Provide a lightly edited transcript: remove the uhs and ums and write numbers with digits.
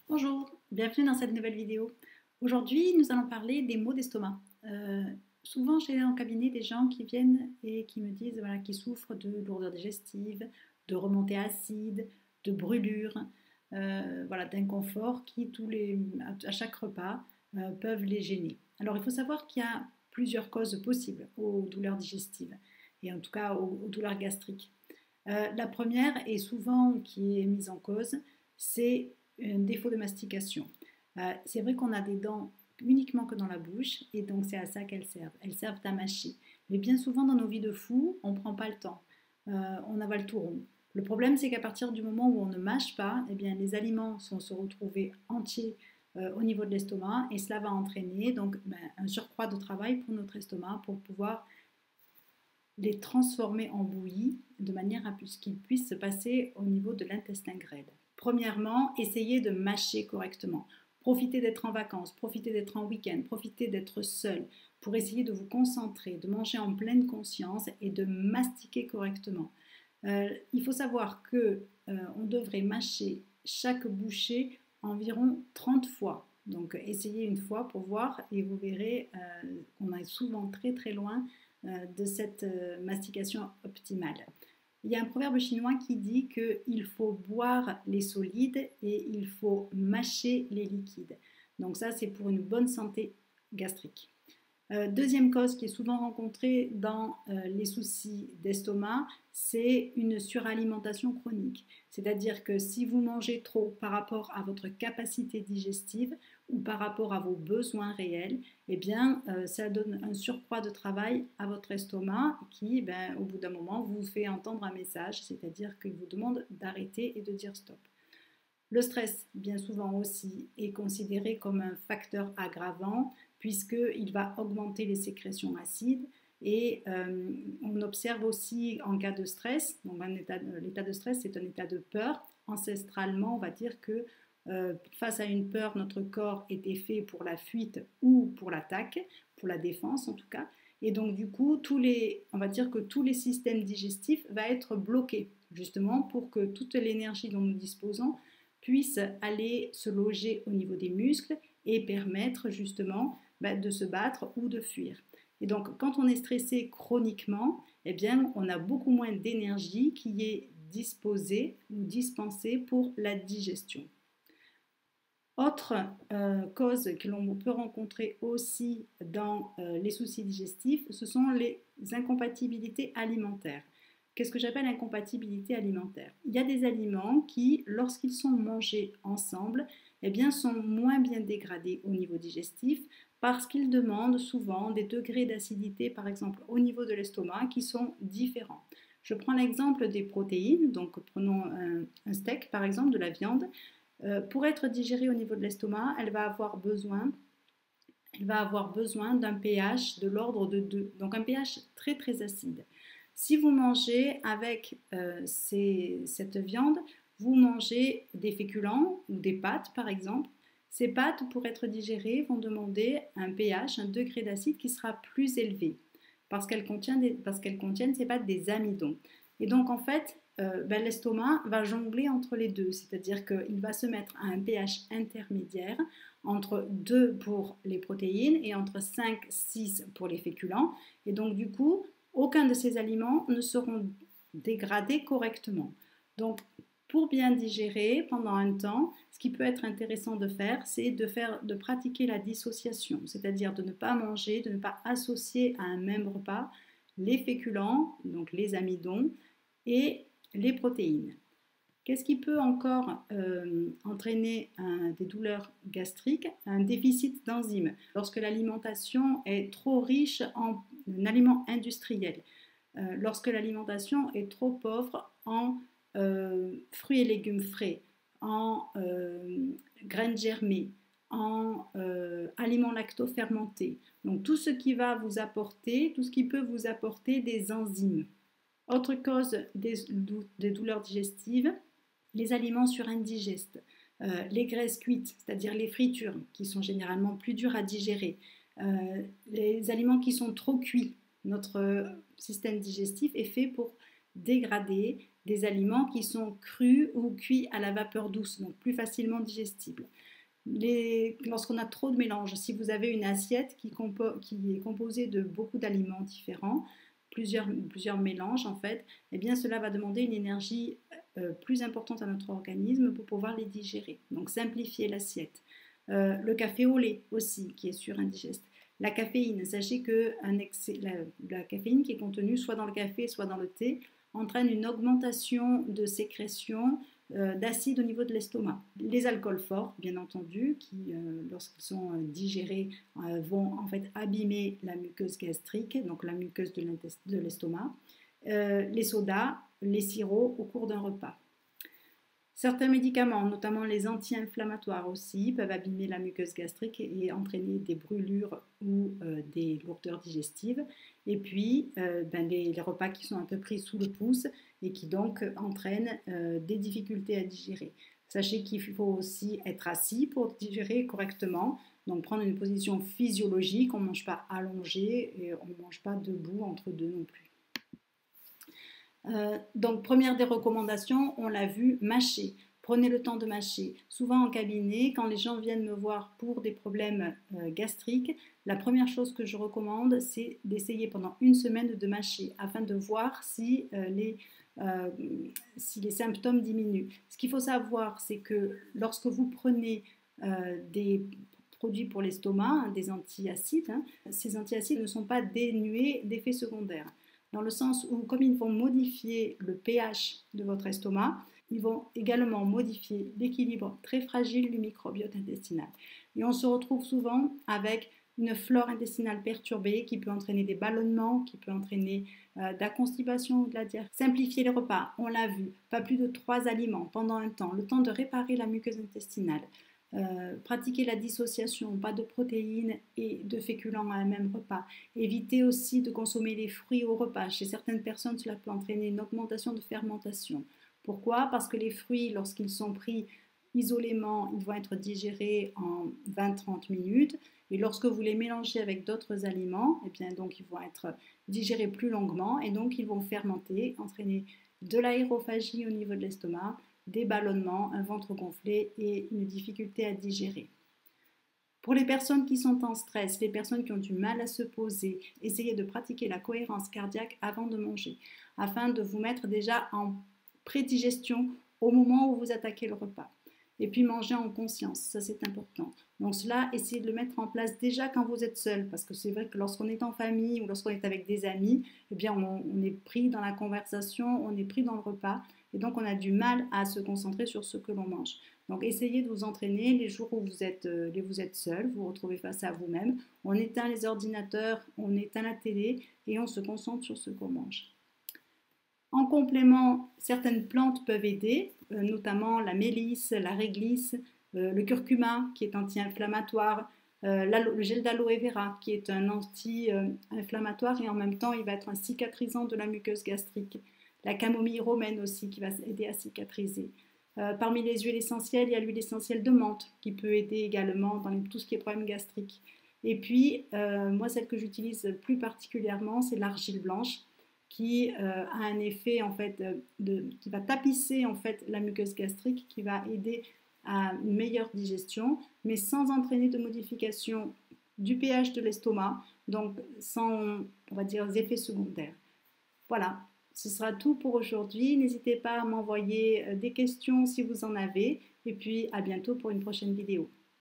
Bonjour, bienvenue dans cette nouvelle vidéo. Aujourd'hui, nous allons parler des maux d'estomac. Souvent, j'ai en cabinet des gens qui viennent et qui me disent voilà, qu'ils souffrent de lourdeur digestive, de remontée acide, de brûlures, voilà, d'inconfort qui, à chaque repas, peuvent les gêner. Alors, il faut savoir qu'il y a plusieurs causes possibles aux douleurs digestives et en tout cas aux douleurs gastriques. La première, et souvent qui est mise en cause, c'est un défaut de mastication. C'est vrai qu'on a des dents uniquement que dans la bouche, et donc c'est à ça qu'elles servent. Elles servent à mâcher. Mais bien souvent dans nos vies de fous, on ne prend pas le temps. On avale tout rond. Le problème, c'est qu'à partir du moment où on ne mâche pas, eh bien, les aliments sont se retrouver entiers au niveau de l'estomac, et cela va entraîner donc un surcroît de travail pour notre estomac pour pouvoir les transformer en bouillie de manière à ce qu'ils puissent se passer au niveau de l'intestin grêle. Premièrement, essayez de mâcher correctement. Profitez d'être en vacances, profitez d'être en week-end, profitez d'être seul pour essayer de vous concentrer, de manger en pleine conscience et de mastiquer correctement. Il faut savoir que on devrait mâcher chaque bouchée environ 30 fois. Donc essayez une fois pour voir et vous verrez qu'on est souvent très très loin de cette mastication optimale. Il y a un proverbe chinois qui dit qu'il faut boire les solides et il faut mâcher les liquides. Donc ça, c'est pour une bonne santé gastrique. Deuxième cause qui est souvent rencontrée dans les soucis d'estomac, c'est une suralimentation chronique. C'est-à-dire que si vous mangez trop par rapport à votre capacité digestive ou par rapport à vos besoins réels, eh bien, ça donne un surcroît de travail à votre estomac qui, au bout d'un moment, vous fait entendre un message, c'est-à-dire qu'il vous demande d'arrêter et de dire stop. Le stress, bien souvent aussi, est considéré comme un facteur aggravant puisqu'il va augmenter les sécrétions acides et on observe aussi en cas de stress, donc l'état de stress c'est un état de peur. Ancestralement, on va dire que face à une peur, notre corps était fait pour la fuite ou pour l'attaque, pour la défense en tout cas. Et donc du coup, on va dire que tous les systèmes digestifs vont être bloqués justement pour que toute l'énergie dont nous disposons puisse aller se loger au niveau des muscles et permettre justement de se battre ou de fuir. Et donc, quand on est stressé chroniquement, eh bien, on a beaucoup moins d'énergie qui est disposée ou dispensée pour la digestion. Autre cause que l'on peut rencontrer aussi dans les soucis digestifs, ce sont les incompatibilités alimentaires. Qu'est-ce que j'appelle incompatibilité alimentaire? Il y a des aliments qui, lorsqu'ils sont mangés ensemble, eh bien, sont moins bien dégradés au niveau digestif parce qu'ils demandent souvent des degrés d'acidité, par exemple au niveau de l'estomac, qui sont différents. Je prends l'exemple des protéines, donc prenons un steak par exemple, de la viande. Pour être digérée au niveau de l'estomac, elle va avoir besoin d'un pH de l'ordre de 2, donc un pH très très acide. Si vous mangez avec cette viande, vous mangez des féculents ou des pâtes par exemple. Ces pâtes, pour être digérées, vont demander un pH, un degré d'acide qui sera plus élevé parce qu'elles contiennent ces pâtes des amidons. Et donc en fait, l'estomac va jongler entre les deux, c'est-à-dire qu'il va se mettre à un pH intermédiaire entre 2 pour les protéines et entre 5 et 6 pour les féculents. Et donc du coup, aucun de ces aliments ne seront dégradés correctement. Donc pour bien digérer pendant un temps, ce qui peut être intéressant de faire, c'est de pratiquer la dissociation, c'est-à-dire de ne pas manger, de ne pas associer à un même repas les féculents, donc les amidons, et les protéines. Qu'est-ce qui peut encore entraîner des douleurs gastriques? Un déficit d'enzymes. Lorsque l'alimentation est trop riche en aliments industriels, lorsque l'alimentation est trop pauvre en fruits et légumes frais, en graines germées, en aliments lacto-fermentés. Donc tout ce qui va vous apporter, tout ce qui peut vous apporter des enzymes. Autre cause des douleurs digestives, les aliments surindigestes, les graisses cuites, c'est-à-dire les fritures, qui sont généralement plus dures à digérer, les aliments qui sont trop cuits. Notre système digestif est fait pour dégrader des aliments qui sont crus ou cuits à la vapeur douce, donc plus facilement digestibles. Lorsqu'on a trop de mélange, si vous avez une assiette qui est composée de beaucoup d'aliments différents, plusieurs mélanges en fait, eh bien cela va demander une énergie plus importante à notre organisme pour pouvoir les digérer. Donc simplifier l'assiette. Le café au lait aussi, qui est surindigeste. La caféine, sachez que la caféine qui est contenue soit dans le café, soit dans le thé, entraîne une augmentation de sécrétion d'acide au niveau de l'estomac. Les alcools forts, bien entendu, qui, lorsqu'ils sont digérés, vont en fait abîmer la muqueuse gastrique, donc la muqueuse de l'estomac. Les sodas, les sirops au cours d'un repas. Certains médicaments, notamment les anti-inflammatoires aussi, peuvent abîmer la muqueuse gastrique et entraîner des brûlures ou des lourdeurs digestives. Et puis, les repas qui sont un peu pris sous le pouce et qui donc entraînent des difficultés à digérer. Sachez qu'il faut aussi être assis pour digérer correctement. Donc, prendre une position physiologique, on ne mange pas allongé et on ne mange pas debout entre deux non plus. Donc, première des recommandations, on l'a vu, mâcher. Prenez le temps de mâcher. Souvent en cabinet, quand les gens viennent me voir pour des problèmes gastriques, la première chose que je recommande, c'est d'essayer pendant une semaine de mâcher afin de voir si les symptômes diminuent. Ce qu'il faut savoir, c'est que lorsque vous prenez des produits pour l'estomac, des antiacides, ces antiacides ne sont pas dénués d'effets secondaires. Dans le sens où, comme ils vont modifier le pH de votre estomac, ils vont également modifier l'équilibre très fragile du microbiote intestinal. Et on se retrouve souvent avec une flore intestinale perturbée qui peut entraîner des ballonnements, qui peut entraîner de la constipation ou de la diarrhée. Simplifier les repas, on l'a vu, pas plus de 3 aliments pendant un temps, le temps de réparer la muqueuse intestinale. Pratiquer la dissociation, pas de protéines et de féculents à un même repas. Éviter aussi de consommer les fruits au repas. Chez certaines personnes, cela peut entraîner une augmentation de fermentation. Pourquoi? Parce que les fruits, lorsqu'ils sont pris isolément, ils vont être digérés en 20-30 minutes. Et lorsque vous les mélangez avec d'autres aliments, eh bien, donc, ils vont être digérés plus longuement et donc ils vont fermenter, entraîner de l'aérophagie au niveau de l'estomac, des ballonnements, un ventre gonflé et une difficulté à digérer. Pour les personnes qui sont en stress, les personnes qui ont du mal à se poser, essayez de pratiquer la cohérence cardiaque avant de manger, afin de vous mettre déjà en prédigestion au moment où vous attaquez le repas. Et puis manger en conscience, ça c'est important. Donc cela, essayez de le mettre en place déjà quand vous êtes seul, parce que c'est vrai que lorsqu'on est en famille ou lorsqu'on est avec des amis, eh bien on est pris dans la conversation, on est pris dans le repas, et donc on a du mal à se concentrer sur ce que l'on mange. Donc essayez de vous entraîner les jours où vous êtes seul, vous vous retrouvez face à vous-même, on éteint les ordinateurs, on éteint la télé et on se concentre sur ce qu'on mange. En complément, certaines plantes peuvent aider, notamment la mélisse, la réglisse, le curcuma qui est anti-inflammatoire, le gel d'aloe vera qui est un anti-inflammatoire et en même temps il va être un cicatrisant de la muqueuse gastrique. La camomille romaine aussi qui va aider à cicatriser. Parmi les huiles essentielles, il y a l'huile essentielle de menthe qui peut aider également dans tout ce qui est problème gastrique. Et puis, moi celle que j'utilise plus particulièrement, c'est l'argile blanche qui a un effet en fait qui va tapisser en fait la muqueuse gastrique, qui va aider à une meilleure digestion, mais sans entraîner de modification du pH de l'estomac, donc sans, on va dire, effets secondaires. Voilà, ce sera tout pour aujourd'hui. N'hésitez pas à m'envoyer des questions si vous en avez, et puis à bientôt pour une prochaine vidéo.